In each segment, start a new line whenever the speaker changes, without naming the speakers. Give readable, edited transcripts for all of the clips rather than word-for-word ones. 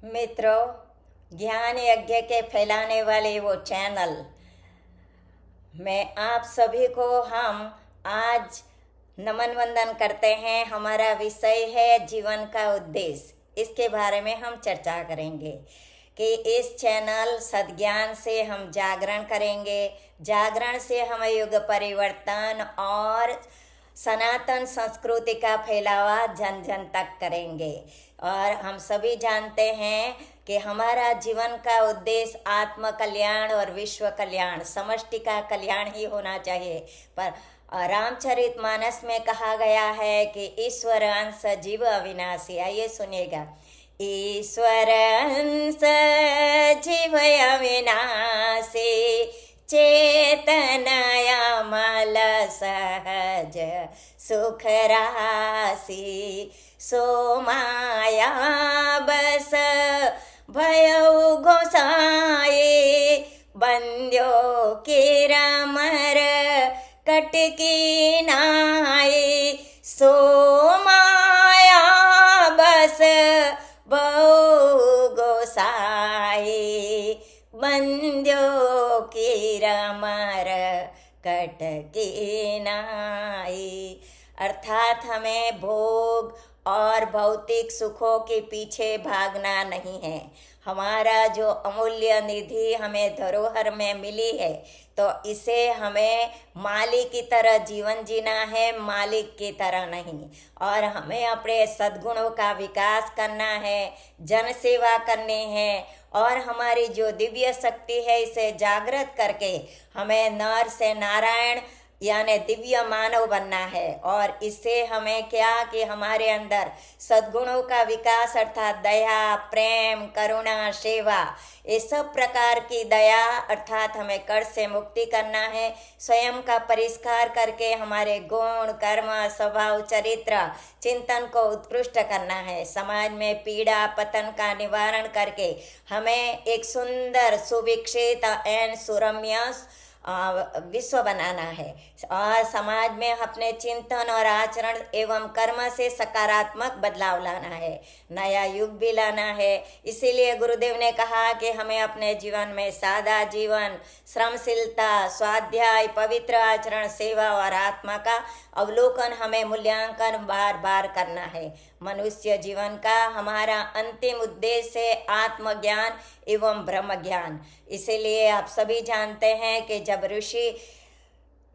मित्रों, ज्ञान यज्ञ के फैलाने वाले वो चैनल में आप सभी को हम आज नमन वंदन करते हैं। हमारा विषय है जीवन का उद्देश्य। इसके बारे में हम चर्चा करेंगे कि इस चैनल सद्ज्ञान से हम जागरण करेंगे, जागरण से हम युग परिवर्तन और सनातन संस्कृति का फैलावा जन जन तक करेंगे। और हम सभी जानते हैं कि हमारा जीवन का उद्देश्य आत्म कल्याण और विश्व कल्याण, समष्टि का कल्याण ही होना चाहिए। पर रामचरितमानस में कहा गया है कि ईश्वर अंश जीव अविनाशी। आइए सुनिएगा। ईश्वर अंश जीव अविनाशी, चेतनया मल सहज सुख राशि, सो माया बस भयउ घोषाए, बंद्यो किरमर कटकी नाए, सो माया बस बहु गोसाए, बंद्यो किरमर कटकी नाई। अर्थात हमें भोग और भौतिक सुखों के पीछे भागना नहीं है। हमारा जो अमूल्य निधि हमें धरोहर में मिली है, तो इसे हमें मालिक की तरह जीवन जीना है, मालिक की तरह नहीं। और हमें अपने सद्गुणों का विकास करना है, जन सेवा करनी है, और हमारी जो दिव्य शक्ति है इसे जागृत करके हमें नर से नारायण यानी दिव्य मानव बनना है। और इससे हमें क्या कि हमारे अंदर सद्गुणों का विकास अर्थात दया, प्रेम, करुणा, सेवा, ये सब प्रकार की दया अर्थात हमें कर्ज से मुक्ति करना है। स्वयं का परिष्कार करके हमारे गुण, कर्म, स्वभाव, चरित्र, चिंतन को उत्कृष्ट करना है। समाज में पीड़ा पतन का निवारण करके हमें एक सुंदर, सुविकसित एवं सुरम्य विश्व बनाना है। और समाज में अपने चिंतन और आचरण एवं कर्म से सकारात्मक बदलाव लाना है, नया युग भी लाना है। इसीलिए गुरुदेव ने कहा कि हमें अपने जीवन में सादा जीवन, श्रमशीलता, स्वाध्याय, पवित्र आचरण, सेवा और आत्मा का अवलोकन हमें मूल्यांकन बार बार करना है। मनुष्य जीवन का हमारा अंतिम उद्देश्य है आत्मज्ञान एवं ब्रह्म ज्ञान। इसीलिए आप सभी जानते हैं कि जब ऋषि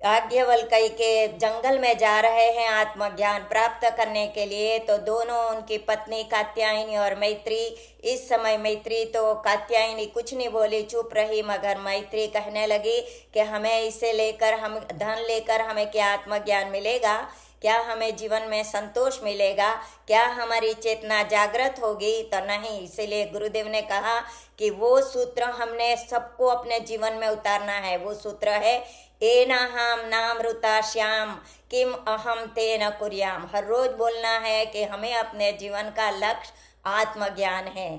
याज्ञवल्क्य के जंगल में जा रहे हैं आत्मज्ञान प्राप्त करने के लिए, तो दोनों उनकी पत्नी कात्यायनी और मैत्री, इस समय मैत्री तो कात्यायनी कुछ नहीं बोली, चुप रही, मगर मैत्री कहने लगी कि हमें इसे लेकर, हम धन लेकर हमें क्या आत्मज्ञान मिलेगा, क्या हमें जीवन में संतोष मिलेगा, क्या हमारी चेतना जागृत होगी, तो नहीं। इसीलिए गुरुदेव ने कहा कि वो सूत्र हमने सबको अपने जीवन में उतारना है। वो सूत्र है एनाहम नामृता श्याम किम अहम तेन कुर्याम। हर रोज बोलना है कि हमें अपने जीवन का लक्ष्य आत्मज्ञान है।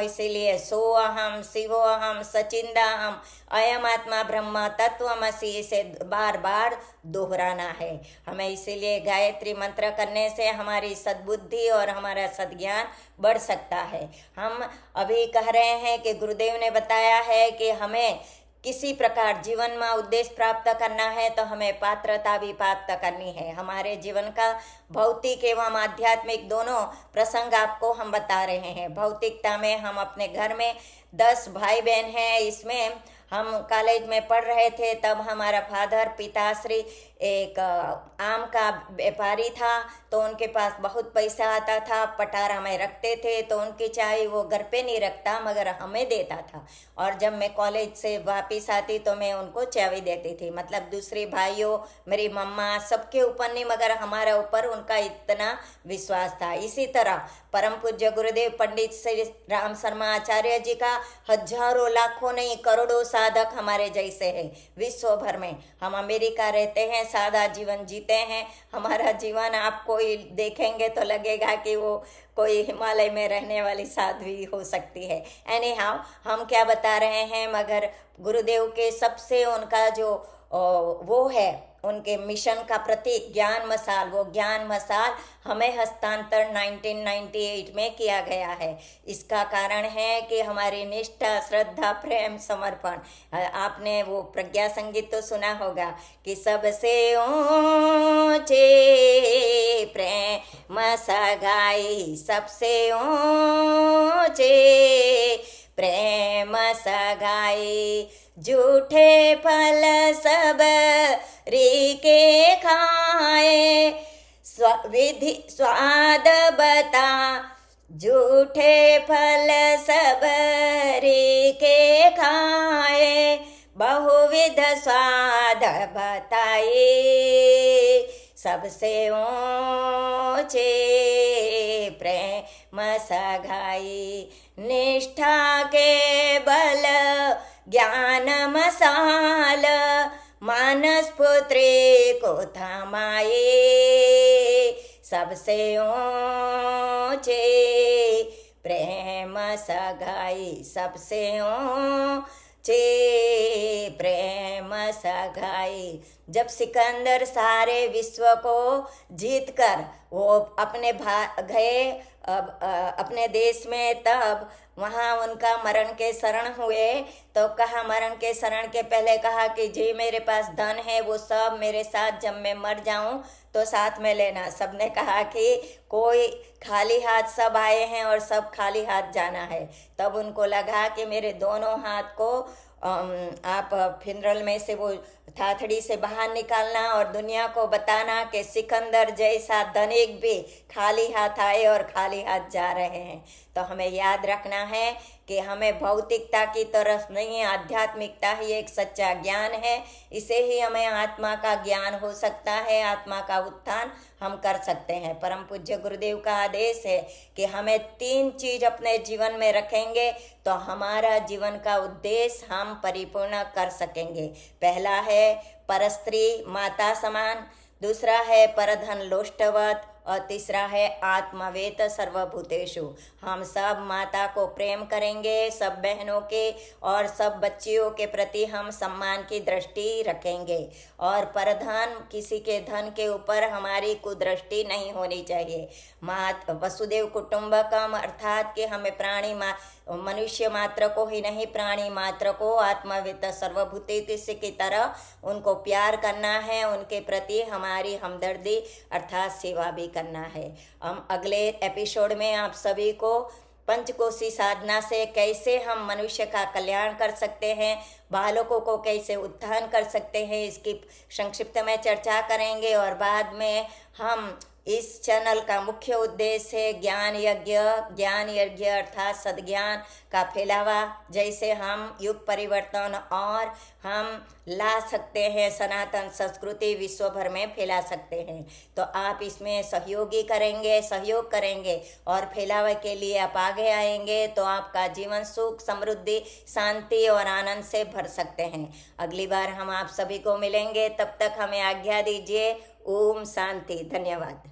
इसीलिए सो अहम शिवो अहम सचिंदाहम अयम आत्मा ब्रह्म तत्वमसि, इसे बार बार दोहराना है हमें। इसीलिए गायत्री मंत्र करने से हमारी सद्बुद्धि और हमारा सद्ज्ञान बढ़ सकता है। हम अभी कह रहे हैं कि गुरुदेव ने बताया है कि हमें किसी प्रकार जीवन में उद्देश्य प्राप्त करना है तो हमें पात्रता भी प्राप्त करनी है। हमारे जीवन का भौतिक एवं आध्यात्मिक दोनों प्रसंग आपको हम बता रहे हैं। भौतिकता में हम अपने घर में 10 भाई बहन हैं। इसमें हम कॉलेज में पढ़ रहे थे तब हमारा फादर पिताश्री एक आम का व्यापारी था, तो उनके पास बहुत पैसा आता था, पटारा में रखते थे, तो उनकी चाय वो घर पे नहीं रखता मगर हमें देता था। और जब मैं कॉलेज से वापस आती तो मैं उनको चाबी देती थी। मतलब दूसरे भाइयों, मेरी मम्मा, सबके ऊपर नहीं मगर हमारे ऊपर उनका इतना विश्वास था। इसी तरह परम पूज्य गुरुदेव पंडित श्री राम शर्मा आचार्य जी का हजारों लाखों नहीं करोड़ों साधक हमारे जैसे हैं विश्व भर में। हम अमेरिका रहते हैं, सादा जीवन जीते हैं। हमारा जीवन आप कोई देखेंगे तो लगेगा कि वो कोई हिमालय में रहने वाली साध्वी हो सकती है। एनी हाउ, हम क्या बता रहे हैं, मगर गुरुदेव के सबसे उनका जो वो है उनके मिशन का प्रतीक ज्ञान मसाल, वो ज्ञान मसाल हमें हस्तांतरण 1998 में किया गया है। इसका कारण है कि हमारी निष्ठा, श्रद्धा, प्रेम, समर्पण। आपने वो प्रज्ञा संगीत तो सुना होगा कि सबसे ऊंचे प्रेम सगाई, सबसे ऊंचे प्रेम सगाई, झूठे फल सब रीके खाए, विधि स्वाद बता, झूठे फल सब रीके खाए, बहुविध स्वाद बताए, सबसे ऊंचे प्रेम सगाई, निष्ठा के बल ज्ञान मसाल, मानस पुत्री को थमाए, सबसे ऊंचे प्रेम सगाई, सबसे ऊंचे प्रेम सगाई। जब सिकंदर सारे विश्व को जीतकर वो अपने गए अपने देश में, तब वहाँ उनका मरण के शरण हुए तो कहा, मरण के शरण के पहले कहा कि जी मेरे पास धन है, वो सब मेरे साथ जब मैं मर जाऊं तो साथ में लेना। सबने कहा कि कोई खाली हाथ, सब आए हैं और सब खाली हाथ जाना है। तब उनको लगा कि मेरे दोनों हाथ को आप फिनरल में से वो थाथड़ी से बाहर निकालना और दुनिया को बताना कि सिकंदर जैसा धनिक भी खाली हाथ आए और खाली हाथ जा रहे हैं। तो हमें याद रखना है कि हमें भौतिकता की तरफ नहीं, आध्यात्मिकता ही एक सच्चा ज्ञान है। इसे ही हमें आत्मा का ज्ञान हो सकता है, आत्मा का उत्थान हम कर सकते हैं। परम पूज्य गुरुदेव का आदेश है कि हमें 3 चीज अपने जीवन में रखेंगे तो हमारा जीवन का उद्देश्य हम परिपूर्ण कर सकेंगे। पहला है परस्त्री माता समान, दूसरा है परधन लोष्टवत और तीसरा है आत्मवेत सर्वभूतेषु। हम सब माता को प्रेम करेंगे, सब बहनों के और सब बच्चियों के प्रति हम सम्मान की दृष्टि रखेंगे और परधन, किसी के धन के ऊपर हमारी कुदृष्टि नहीं होनी चाहिए। वसुदेव कुटुंबकम अर्थात कि हमें मनुष्य मात्र को ही नहीं, प्राणी मात्र को आत्मवेत सर्वभूतेषु की तरह उनको प्यार करना है, उनके प्रति हमारी हमदर्दी अर्थात सेवा भी करना है। हम अगले एपिसोड में आप सभी को पंचकोशी साधना से कैसे हम मनुष्य का कल्याण कर सकते हैं, बालकों को कैसे उत्थान कर सकते हैं, इसकी संक्षिप्त में चर्चा करेंगे। और बाद में हम इस चैनल का मुख्य उद्देश्य है ज्ञान यज्ञ अर्थात सद्ज्ञान का फैलावा, जैसे हम युग परिवर्तन और हम ला सकते हैं, सनातन संस्कृति विश्व भर में फैला सकते हैं। तो आप इसमें सहयोग करेंगे और फैलावे के लिए आप आगे आएंगे तो आपका जीवन सुख, समृद्धि, शांति और आनंद से भर सकते हैं। अगली बार हम आप सभी को मिलेंगे, तब तक हमें आज्ञा दीजिए। ओम शांति। धन्यवाद।